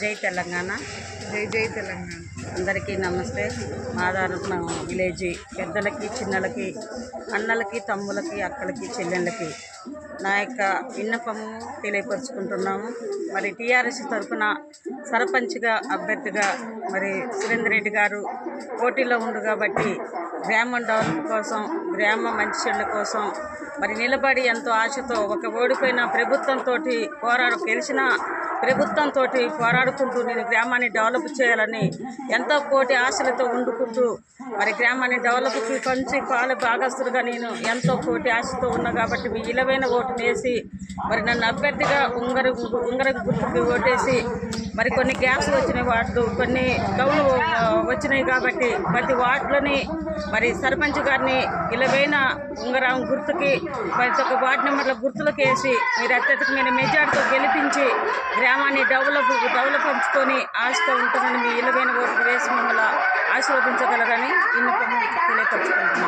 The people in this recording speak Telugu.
జై తెలంగాణ. జై జై తెలంగాణ. అందరికీ నమస్తే. మాదారం విలేజ్ పెద్దలకి, చిన్నలకి, అన్నలకి, తమ్ములకి, అక్కలకి, చెల్లెళ్ళకి నా యొక్క విన్నపము తెలియపరుచుకుంటున్నాము. మరి టీఆర్ఎస్ తరఫున సర్పంచ్గా అభ్యర్థిగా మరి సురేందర్ రెడ్డి గారు పోటీలో ఉండు కాబట్టి గ్రామం డెవలప్ కోసం, గ్రామ మంచి చెడ్ల కోసం మరి నిలబడి ఎంతో ఆశతో ఒక ఓడిపోయిన ప్రభుత్వంతో గెలిచిన ప్రభుత్వంతో పోరాడుకుంటూ నేను గ్రామాన్ని డెవలప్ చేయాలని ఎంతో కోటి ఆశలతో వండుకుంటూ మరి గ్రామాన్ని డెవలప్కి కొంచెం పాలు భాగస్తులుగా నేను ఎంతో కోటి ఆశతో ఉన్నా కాబట్టి మీ ఇలవైన ఓటును వేసి మరి నన్ను అభ్యర్థిగా ఉంగరం గుర్తుకి ఓటేసి మరి కొన్ని గ్యాప్స్ వచ్చినాయి, వార్డు కొన్ని గౌలు వచ్చినాయి కాబట్టి ప్రతి వార్డులని మరి సర్పంచ్ గారిని ఇలవైన ఉంగరం గుర్తుకి ప్రతి ఒక్క వార్డు నెంబర్ల గుర్తులకు వేసి మీరు అత్యధికమైన మెజార్టీతో గెలిపించి గ్రామాన్ని డెవలప్ ఉంచుకొని ఆశతో ఉంటుందని మీ ఇలవైన ఓటు వేసి మమ్మల్ని ఆశీర్వదించగలరని తెలియపరుచుకుంటున్నాను.